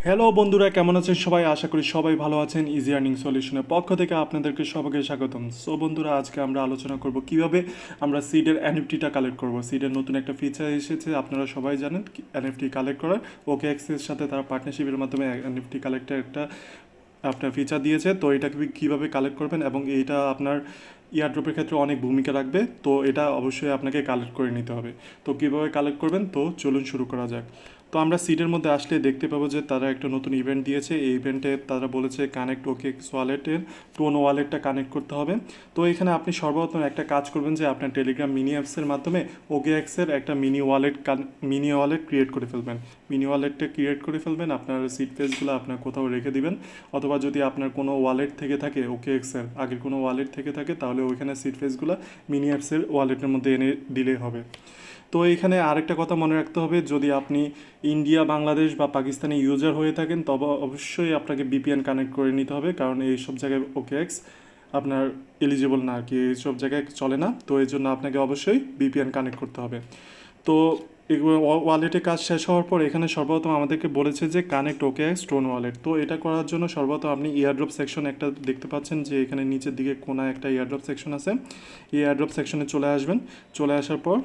Hello বন্ধুরা, কেমন আছেন সবাই? আশা করি সবাই ভালো আছেন। ইজি আর্নিং সলিউশনের পক্ষ থেকে আপনাদেরকে সবাইকে স্বাগতম। সো বন্ধুরা, আজকে আমরা আলোচনা করব কিভাবে আমরা সিডের এনএফটিটা কালেক্ট করব। সিডের নতুন একটা ফিচার এসেছে, আপনারা সবাই জানেন এনএফটি কালেক্ট করার। ওকে এক্সের সাথে তারা পার্টনারশিপের মাধ্যমে এনএফটি কালেক্টের একটা আপনার ফিচার দিয়েছে। তো এটা কীভাবে কালেক্ট করবেন এবং এইটা আপনার ইয়ারড্রপের ক্ষেত্রে অনেক ভূমিকা রাখবে। তো এটা অবশ্যই আপনাকে কালেক্ট করে নিতে হবে। তো কীভাবে কালেক্ট করবেন, তো চলুন শুরু করা যাক। তো আমরা সিটের মধ্যে আসলে দেখতে পাবো যে তারা একটা নতুন ইভেন্ট দিয়েছে। এই ইভেন্টে তারা বলেছে কানেক্ট ওকেএক্স ওয়ালেটের টোন ওয়ালেটটা কানেক্ট করতে হবে। তো এখানে আপনি সর্বপ্রথম একটা কাজ করবেন যে আপনার টেলিগ্রাম মিনি অ্যাপসের মাধ্যমে ওকেএক্সের একটা মিনি ওয়ালেট ক্রিয়েট করে ফেলবেন। মিনি ওয়ালেটটা ক্রিয়েট করে ফেলবেন, আপনার সিট পেজগুলো আপনার কোথাও রেখে দিবেন। অথবা যদি আপনার কোনো ওয়ালেট থেকে থাকে ওকেএক্সের আগের কোনো ওয়ালেট থেকে থাকে, তাহলে ওইখানে সিট পেজগুলো মিনি অ্যাপসের ওয়ালেটের মধ্যে এনে দিলেই হবে। তো এখানে আরেকটা কথা মনে রাখতে হবে, যদি আপনি ইন্ডিয়া, বাংলাদেশ বা পাকিস্তানি ইউজার হয়ে থাকেন, তবে অবশ্যই আপনাকে বিপিএন কানেক্ট করে নিতে হবে, কারণ এইসব জায়গায় ওকেএক্স আপনার এলিজিবল না আর কি, এইসব জায়গায় চলে না। তো এই জন্য আপনাকে অবশ্যই বিপিএন কানেক্ট করতে হবে। তো ওয়ালেটে কাজ শেষ হওয়ার পর এখানে সর্বপ্রথম আমাদেরকে বলেছে যে কানেক্ট ওকেএক্স স্টোন ওয়ালেট। তো এটা করার জন্য সর্বপ্রথম আপনি এয়ারড্রপ সেকশন একটা দেখতে পাচ্ছেন যে এখানে নিচের দিকে কোনায় একটা এয়ারড্রপ সেকশন আছে। এই এয়ারড্রপ সেকশনে চলে আসবেন। চলে আসার পর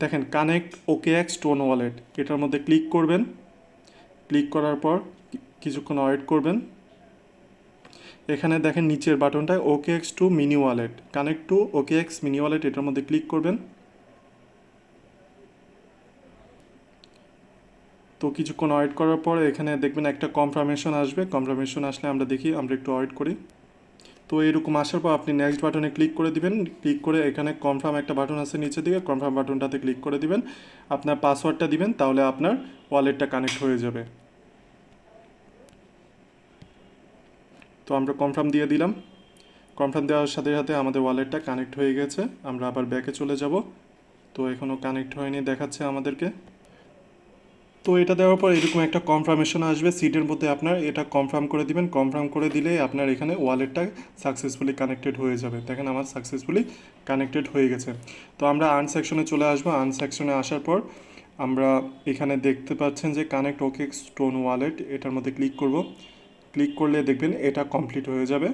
দেখেন কানেক্ট ওকেএক্স স্টোন ওয়ালেট, এটার মধ্যে ক্লিক করবেন। ক্লিক করার পর কিছুক্ষণ ওয়েট করবেন। এখানে দেখেন নিচের বাটনটায় OKX to mini wallet, connect to OKX mini wallet, এটার মধ্যে ক্লিক করবেন। তো কিছুক্ষণ ওয়েট করার পর এখানে দেখবেন একটা কনফার্মেশন আসবে। কনফার্মেশন আসলে আমরা দেখি, আমরা একটু ওয়েট করি। তো এরকম আসার পর আপনি নেক্সট বাটনে ক্লিক করে দিবেন। ক্লিক করে এখানে কনফার্ম একটা বাটন আছে নিচের দিকে, কনফার্ম বাটনটাতে ক্লিক করে দিবেন। আপনার পাসওয়ার্ডটা দিবেন, তাহলে আপনার ওয়ালেটটা কানেক্ট হয়ে যাবে। তো আমরা কনফার্ম দিয়ে দিলাম। কনফার্ম দেওয়ার সাথে সাথে আমাদের ওয়ালেটটা কানেক্ট হয়ে গেছে। আমরা আবার ব্যাকে চলে যাব। তো এখনও কানেক্ট হয়নি দেখাচ্ছে আমাদেরকে। তো এটা দেওয়ার পর এরকম একটা কনফার্মেশন আসবে সিটের মধ্যে, আপনার এটা কনফার্ম করে দিবেন। কনফার্ম করে দিলে আপনার এখানে ওয়ালেটটা সাকসেসফুলি কানেক্টেড হয়ে যাবে। দেখেন আমার সাকসেসফুলি কানেক্টেড হয়ে গেছে। তো আমরা আর্ন সেকশনে চলে আসবো। আর্ন সেকশনে আসার পর আমরা এখানে দেখতে পাচ্ছেন যে কানেক্ট ওকেএক্স স্টোন ওয়ালেট, এটার মধ্যে ক্লিক করব। ক্লিক করলে দেখবেন এটা কমপ্লিট হয়ে যাবে।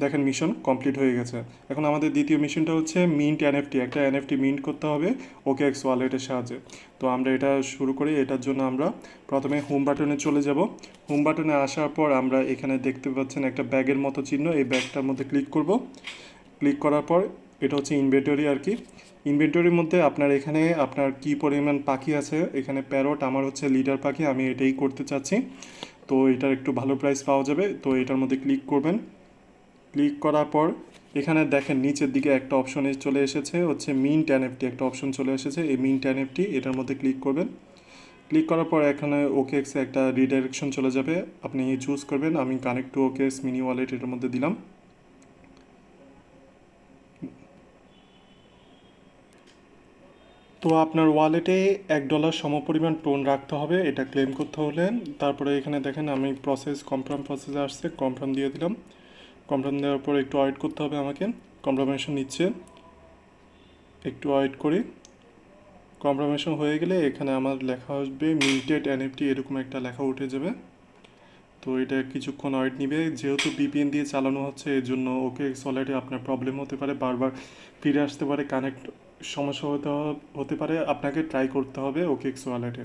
দেখেন মিশন কমপ্লিট হয়ে গেছে। এখন আমাদের দ্বিতীয় মিশনটা হচ্ছে মিন্ট এনএফটি, একটা এনএফটি মিন্ট করতে হবে ওকেএক্স ওয়ালেটের সাহায্যে। তো আমরা এটা শুরু করি। এটার জন্য আমরা প্রথমে হোম বাটনে চলে যাব। হোম বাটনে আসার পর আমরা এখানে দেখতে পাচ্ছেন একটা ব্যাগের মতো চিহ্ন, এই ব্যাগটার মধ্যে ক্লিক করব। ক্লিক করার পর এটা হচ্ছে ইনভেন্টরি আর কি। ইনভেন্টরির মধ্যে আপনার এখানে আপনার কি পরিমাণ পাখি আছে, এখানে প্যারট, আমার হচ্ছে লিডার পাখি, আমি এটাই করতে চাচ্ছি। তো এটার একটু ভালো প্রাইস পাওয়া যাবে। তো এটার মধ্যে ক্লিক করবেন। ক্লিক করার পর এখানে দেখেন নিচের দিকে একটা অপশনে চলে এসেছে হচ্ছে মিন্ট এনএফটি, একটা অপশন চলে এসেছে এই মিন্ট এনএফটি, এটার মধ্যে ক্লিক করবেন। ক্লিক করার পর এখানে ওকেএক্সে একটা রিডাইরেকশন চলে যাবে, আপনি চুজ করবেন। আমি connect to OKX mini wallet এটার মধ্যে দিলাম। তো আপনার ওয়ালেটে $1 সমপরিমাণ টোন রাখতে হবে এটা ক্লেম করতে হলে। তারপরে এখানে দেখেন আমি কনফার্ম প্রসেসে আসছে, কনফার্ম দিয়ে দিলাম। কনফার্ম দেওয়ার পর একটু ওয়েট করতে হবে আমাকে, কনফার্মেশন নিচ্ছে, একটু ওয়েট করি। কনফার্মেশন হয়ে গেলে এখানে আমার লেখা আসবে মিন্টেড এনএফটি, এরকম একটা লেখা উঠে যাবে। তো এটা কিছুক্ষণ ওয়েট নিবে, যেহেতু বিপিএন দিয়ে চালানো হচ্ছে এর জন্য ওকেএক্স ওয়ালেটে আপনার প্রবলেম হতে পারে, বারবার ফিরে আসতে পারে, কানেক্ট সমস্যা হতে পারে, আপনাকে ট্রাই করতে হবে ওকেএক্স ওয়ালেটে।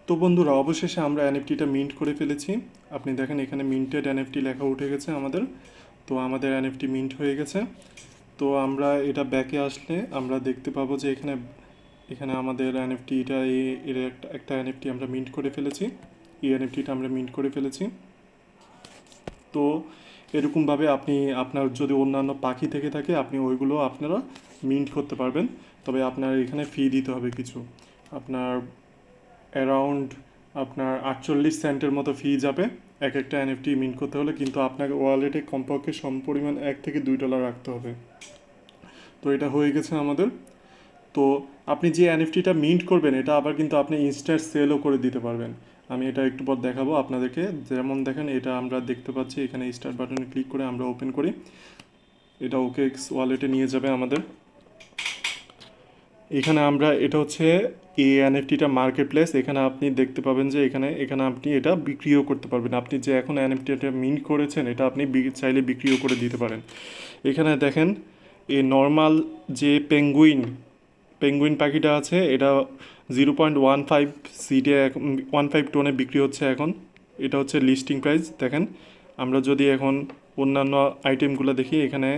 তো বন্ধুরা, অবশেষে আমরা এনএফটিটা মিন্ট করে ফেলেছি। আপনি দেখেন এখানে মিন্টেড এনএফটি লেখা উঠে গেছে আমাদের। তো আমাদের এনএফটি মিন্ট হয়ে গেছে। তো আমরা এটা ব্যাকে আসলে আমরা দেখতে পাবো যে এখানে এখানে আমাদের এনএফটিটা এর একটা এনএফটি আমরা মিন্ট করে ফেলেছি। এই এনএফটিটা আমরা মিন্ট করে ফেলেছি। তো এরকমভাবে আপনি আপনার যদি অন্যান্য পাখি থেকে থাকে আপনি ওইগুলো আপনারা মিন্ট করতে পারবেন। তবে আপনার এখানে ফি দিতে হবে কিছু, আপনার অ্যারাউন্ড আপনার 48 সেন্টের মতো ফি যাবে এক একটা এনএফটি মিন্ট করতে হলে, কিন্তু আপনাকে ওয়ালেটে কমপক্ষে সমপরিমাণ $1 থেকে $2 রাখতে হবে। তো এটা হয়ে গেছে আমাদের। তো আপনি যে এনএফটিটা মিন্ট করবেন এটা আবার কিন্তু আপনি ইনস্ট্যান্ট সেলও করে দিতে পারবেন। আমি এটা একটু পর দেখাবো আপনাদেরকে। যেমন দেখেন এটা আমরা দেখতে পাচ্ছি, এখানে স্টার্ট বাটনে ক্লিক করে আমরা ওপেন করি, এটা ওকেএক্স ওয়ালেটে নিয়ে যাবে আমাদের। এখানে আমরা এটা হচ্ছে এই এনএফটিটা মার্কেট প্লেস। এখানে আপনি দেখতে পাবেন যে এখানে এখানে আপনি এটা বিক্রিও করতে পারবেন। আপনি যে এখন এনএফটিটা মিন্ট করেছেন এটা আপনি চাইলে বিক্রিও করে দিতে পারেন। এখানে দেখেন এই নর্মাল যে পেঙ্গুইন পাখিটা আছে এটা 0.15 সিটে 15 টোনে বিক্রি হচ্ছে এখন। এটা হচ্ছে লিস্টিং প্রাইস। দেখেন আমরা যদি এখন অন্যান্য আইটেমগুলো দেখি, এখানে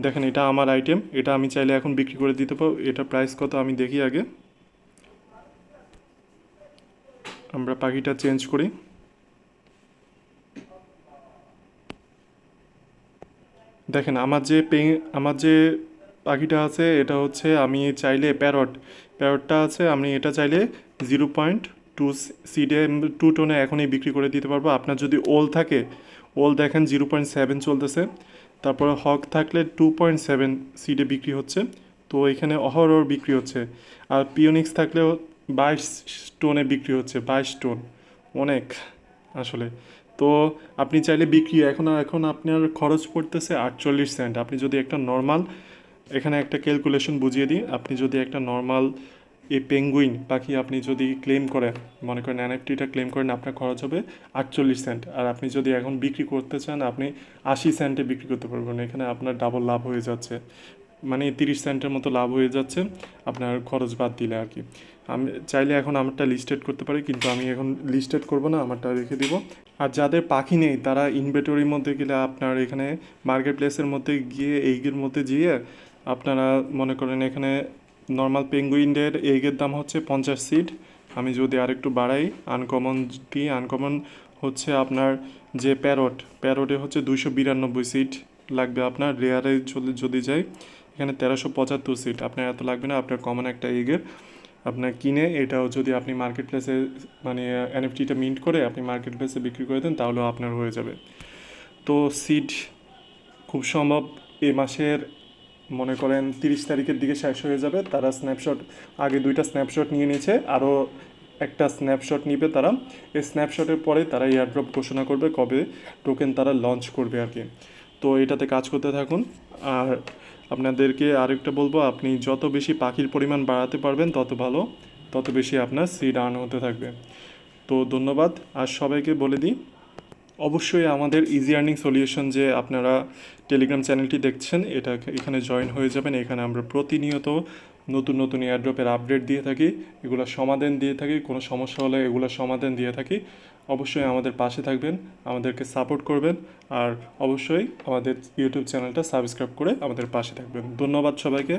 দেখেন এটা আমার আইটেম, এটা আমি চাইলে এখন বিক্রি করে দিতে পারবো। এটা প্রাইস কত আমি দেখি আগে। আমরা পাখিটা চেঞ্জ করি। দেখেন আমার যে পাখিটা আছে এটা হচ্ছে আমি চাইলে প্যারটটা আছে, আমি এটা চাইলে 0.2 সিডে 2 টোনে এখনই বিক্রি করে দিতে পারবো। আপনার যদি ওল থাকে, ওল দেখেন 0.7 চলতেছে। তারপরে হক থাকলে 2.7 সিডে বিক্রি হচ্ছে। তো এখানে অহরহ বিক্রি হচ্ছে। আর পিওনিক্স থাকলেও 22 টোনে বিক্রি হচ্ছে। 22 টোন অনেক আসলে। তো আপনি চাইলে বিক্রি এখন আপনার খরচ পড়তেছে 48 সেন্ট। আপনি যদি একটা নর্মাল, এখানে একটা ক্যালকুলেশন বুঝিয়ে দিই, আপনি যদি একটা নর্মাল এই পেঙ্গুইন পাখি আপনি যদি ক্লেম করেন, মনে করেন এনএফটিটা ক্লেম করেন, আপনার খরচ হবে 48 সেন্ট। আর আপনি যদি এখন বিক্রি করতে চান আপনি 80 সেন্টে বিক্রি করতে পারবেন। এখানে আপনার ডাবল লাভ হয়ে যাচ্ছে, মানে 30 সেন্টের মতো লাভ হয়ে যাচ্ছে আপনার খরচ বাদ দিলে আর কি। আমি চাইলে এখন আমারটা লিস্টেড করতে পারি, কিন্তু আমি এখন লিস্টেড করব না, আমারটা রেখে দিব। আর যাদের পাখি নেই তারা ইনভেটরির মধ্যে গেলে আপনার এখানে মার্কেট প্লেসের মধ্যে গিয়ে এইগের মধ্যে গিয়ে আপনারা মনে করেন এখানে নর্মাল পেঙ্গুইনের এগের দাম হচ্ছে 50 সিট। আমি যদি আরেকটু বাড়াই, আনকমন হচ্ছে আপনার যে প্যারটে হচ্ছে 292 সিট লাগবে আপনার। রেয়ারে যদি যাই এখানে 1375 সিট, আপনার এত লাগবে না। আপনার কমন একটা এগের আপনার কিনে এটাও যদি আপনি মার্কেট প্লেসে মানে এনএফটিটা মিন্ট করে আপনি মার্কেট প্লেসে বিক্রি করে দেন তাহলেও আপনার হয়ে যাবে। তো সিড খুব সম্ভব এ মাসের মনে করেন 30 তারিখের দিকে শেষ হয়ে যাবে। তারা স্ন্যাপশট আগে 2টা স্ন্যাপশট নিয়ে নিয়েছে, আরও একটা স্ন্যাপশট নিবে তারা। এই স্ন্যাপশটের পরে তারা এয়ারড্রপ ঘোষণা করবে কবে টোকেন তারা লঞ্চ করবে আর কি। তো এটাতে কাজ করতে থাকুন। আর আপনাদেরকে আরেকটা বলবো, আপনি যত বেশি পাখির পরিমাণ বাড়াতে পারবেন তত ভালো, তত বেশি আপনার সিড আর্ন হতে থাকবে। তো ধন্যবাদ। আর সবাইকে বলে দিই, অবশ্যই আমাদের ইজি আর্নিং সলিউশন যে আপনারা টেলিগ্রাম চ্যানেলটি দেখছেন এটা এখানে জয়েন হয়ে যাবেন। এখানে আমরা প্রতিনিয়ত নতুন নতুন এয়ারড্রপের আপডেট দিয়ে থাকি, এগুলো সমাধান দিয়ে থাকি, কোনো সমস্যা হলে এগুলো সমাধান দিয়ে থাকি। অবশ্যই আমাদের পাশে থাকবেন, আমাদেরকে সাপোর্ট করবেন। আর অবশ্যই আমাদের ইউটিউব চ্যানেলটা সাবস্ক্রাইব করে আমাদের পাশে থাকবেন। ধন্যবাদ সবাইকে।